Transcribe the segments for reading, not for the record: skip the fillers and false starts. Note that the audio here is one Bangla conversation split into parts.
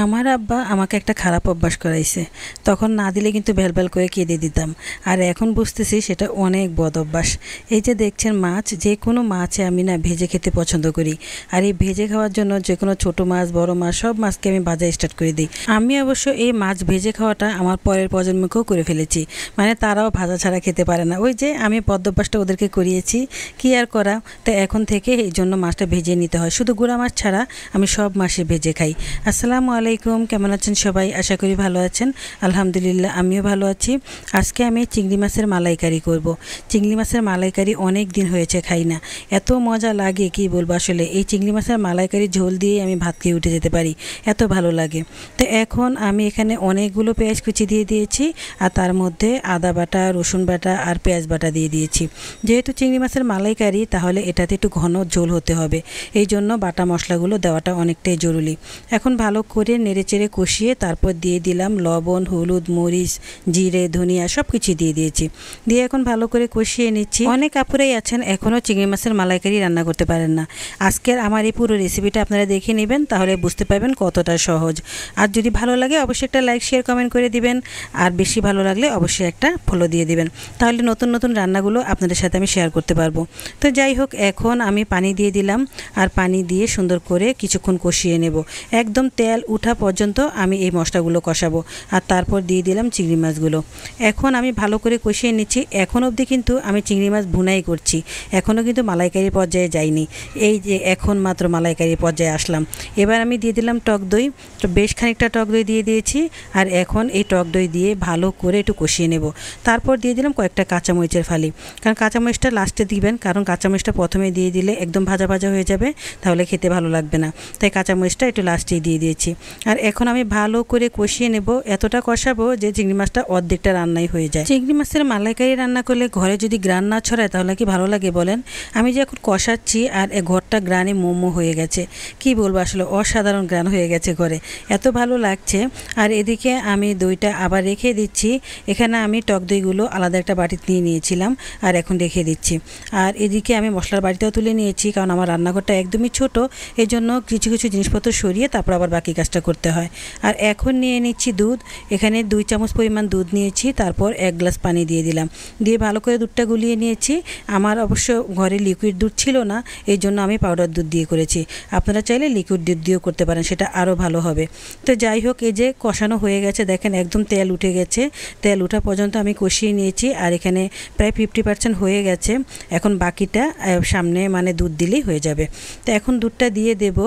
আমার আব্বা আমাকে একটা খারাপ অভ্যাস করাইছে। তখন না দিলে কিন্তু ভ্যালভ্যাল করে কেঁদে দিতাম। আর এখন বুঝতেছি সেটা অনেক বদ অভ্যাস। এই যে দেখছেন মাছ, যে কোনো মাছে আমি না ভেজে খেতে পছন্দ করি। আর এই ভেজে খাওয়ার জন্য যে কোনো ছোটো মাছ বড় মাছ সব মাছকে আমি ভাজা স্টার্ট করে দিই। আমি অবশ্য এই মাছ ভেজে খাওয়াটা আমার পরের প্রজন্মকেও করে ফেলেছি। মানে তারাও ভাজা ছাড়া খেতে পারে না। ওই যে আমি বদ অভ্যাসটা ওদেরকে করিয়েছি, কি আর করা। তো এখন থেকে এই জন্য মাছটা ভেজে নিতে হয়। শুধু গুঁড়া মাছ ছাড়া আমি সব মাছই ভেজে খাই। আসসালামু আলাইকুম, কেমন আছেন সবাই? আশা করি ভালো আছেন। আলহামদুলিল্লাহ আমিও ভালো আছি। আজকে আমি চিংড়ি মাছের মালাইকারি করব। চিংড়ি মাছের মালাইকারি অনেক দিন হয়েছে খাই না, এত মজা লাগে কি বলবো। আসলে এই চিংড়ি মাছের মালাইকারি ঝোল দিয়ে আমি ভাত খেয়ে উঠে যেতে পারি, এত ভালো লাগে। তো এখন আমি এখানে অনেকগুলো পেঁয়াজ কুচি দিয়ে দিয়েছি, আর তার মধ্যে আদা বাটা, রসুন বাটা আর পেঁয়াজ বাটা দিয়ে দিয়েছি। যেহেতু চিংড়ি মাছের মালাইকারি, তাহলে এটাতে একটু ঘন ঝোল হতে হবে, এই জন্য বাটা মশলাগুলো দেওয়াটা অনেকটাই জরুরি। এখন ভালো করে নেড়েচেড়ে কষিয়ে তারপর দিয়ে দিলাম লবণ, হলুদ, মরিচ, জিরে, ধনিয়া সব কিছু দিয়ে দিয়েছি। দিয়ে এখন ভালো করে কষিয়ে নিচ্ছি। অনেক আপুরাই আছেন এখনও চিংড়ি মাছের মালাইকারি রান্না করতে পারেন না। আজকের আমার এই পুরো রেসিপিটা আপনারা দেখে নেবেন, তাহলে বুঝতে পারবেন কতটা সহজ। আর যদি ভালো লাগে অবশ্যই একটা লাইক, শেয়ার, কমেন্ট করে দিবেন। আর বেশি ভালো লাগলে অবশ্যই একটা ফলো দিয়ে দিবেন, তাহলে নতুন নতুন রান্নাগুলো আপনাদের সাথে আমি শেয়ার করতে পারবো। তো যাই হোক, এখন আমি পানি দিয়ে দিলাম, আর পানি দিয়ে সুন্দর করে কিছুক্ষণ কষিয়ে নেব। একদম তেল উঠা পর্যন্ত আমি এই মশলাগুলো কষাবো। আর তারপর দিয়ে দিলাম চিংড়ি মাছগুলো। এখন আমি ভালো করে কষিয়ে নিচ্ছি। এখন অবধি কিন্তু আমি চিংড়ি মাছ ভুনাই করছি, এখনও কিন্তু মালাইকারি পর্যায়ে যাইনি। এই যে এখন মাত্র মালাইকারি পর্যায়ে আসলাম। এবার আমি দিয়ে দিলাম টক দই। তো বেশ খানিকটা টক দই দিয়ে দিয়েছি। আর এখন এই টক দই দিয়ে ভালো করে একটু কষিয়ে নেব। তারপর দিয়ে দিলাম কয়েকটা কাঁচামরিচের ফালি, কারণ কাঁচামরিচটা লাস্টে দিবেন, কারণ কাঁচামরিচটা প্রথমে দিয়ে দিলে একদম ভাজা ভাজা হয়ে যাবে, তাহলে খেতে ভালো লাগবে না। তাই কাঁচামরিচটা একটু লাস্টেই দিয়ে দিয়েছি। আর এখন আমি ভালো করে কষিয়ে নেব, এতটা কষাবো যে চিংড়ি মাছটা অর্ধেকটা রান্নাই হয়ে যায়। চিংড়ি মাছের মালাইকারি রান্না করলে ঘরে যদি গ্রান না ছড়ায় তাহলে কি ভালো লাগে বলেন? আমি যে এখন কষাচ্ছি আর ঘরটা গ্রানে মোমো হয়ে গেছে, কি বলবো, আসলে অসাধারণ গ্রান হয়ে গেছে ঘরে, এত ভালো লাগছে। আর এদিকে আমি দইটা আবার রেখে দিচ্ছি। এখানে আমি টক দইগুলো আলাদা একটা বাটিতে নিয়ে নিয়েছিলাম, আর এখন রেখে দিচ্ছি। আর এদিকে আমি মশলার বাটিটাও তুলে নিয়েছি, কারণ আমার রান্নাঘরটা একদমই ছোট, এই জন্য কিছু কিছু জিনিসপত্র সরিয়ে তারপর আবার বাকি কাজটা করতে হয়। আর এখন নিয়ে নিচ্ছি দুধ। এখানে 2 চামচ পরিমাণ দুধ নিয়েছি, তারপর 1 গ্লাস পানি দিয়ে দিলাম। দিয়ে ভালো করে দুধটা গুলিয়ে নিয়েছি। আমার অবশ্য ঘরে লিকুইড দুধ ছিল না, এই জন্য আমি পাউডার দুধ দিয়ে করেছি। আপনারা চাইলে লিকুইড দুধ দিয়েও করতে পারেন, সেটা আরও ভালো হবে। তো যাই হোক, এই যে কষানো হয়ে গেছে, দেখেন একদম তেল উঠে গেছে। তেল ওঠা পর্যন্ত আমি কষিয়ে নিয়েছি, আর এখানে প্রায় 50% হয়ে গেছে। এখন বাকিটা সামনে মানে দুধ দিলেই হয়ে যাবে। তো এখন দুধটা দিয়ে দেব।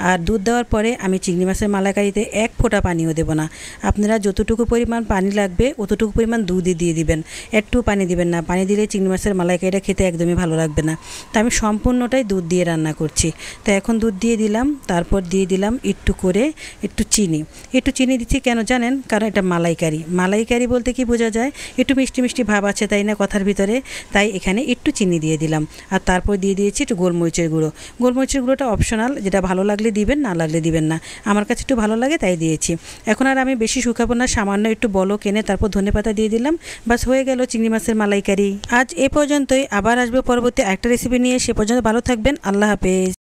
আর দুধ দেওয়ার পরে আমি চিংড়ি মাছের মালাইকারিতে 1 ফোঁটা পানিও দেব না। আপনারা যতটুকু পরিমাণ পানি লাগবে অতটুকু পরিমাণ দুধই দিয়ে দিবেন, একটু পানি দিবেন না। পানি দিলে চিংড়ি মাছের মালাইকারিটা খেতে একদমই ভালো লাগবে না। তো আমি সম্পূর্ণটাই দুধ দিয়ে রান্না করছি। তো এখন দুধ দিয়ে দিলাম, তারপর দিয়ে দিলাম একটু করে একটু চিনি। একটু চিনি দিচ্ছি কেন জানেন? কারণ এটা মালাইকারি। মালাইকারি বলতে কি বোঝা যায়? একটু মিষ্টি মিষ্টি ভাব আছে, তাই না কথার ভিতরে? তাই এখানে একটু চিনি দিয়ে দিলাম। আর তারপর দিয়ে দিয়েছি একটু গোলমরিচের গুঁড়ো। গোলমরিচের গুঁড়োটা অপশনাল, যেটা ভালো লাগলে দিবেন, না লাগলে দিবেন না। আমার কাছে একটু ভালো লাগে তাই দিয়েছি। এখন আর আমি বেশি শুকাবো না, সামান্য একটু বলক এনে তারপর ধনেপাতা দিয়ে দিলাম। বাস হয়ে গেল চিংড়ি মাছের মালাইকারি। আজ এ পর্যন্তই, আবার আসবে পরবর্তী একটা রেসিপি নিয়ে। সে পর্যন্ত ভালো থাকবেন। আল্লাহ হাফেজ।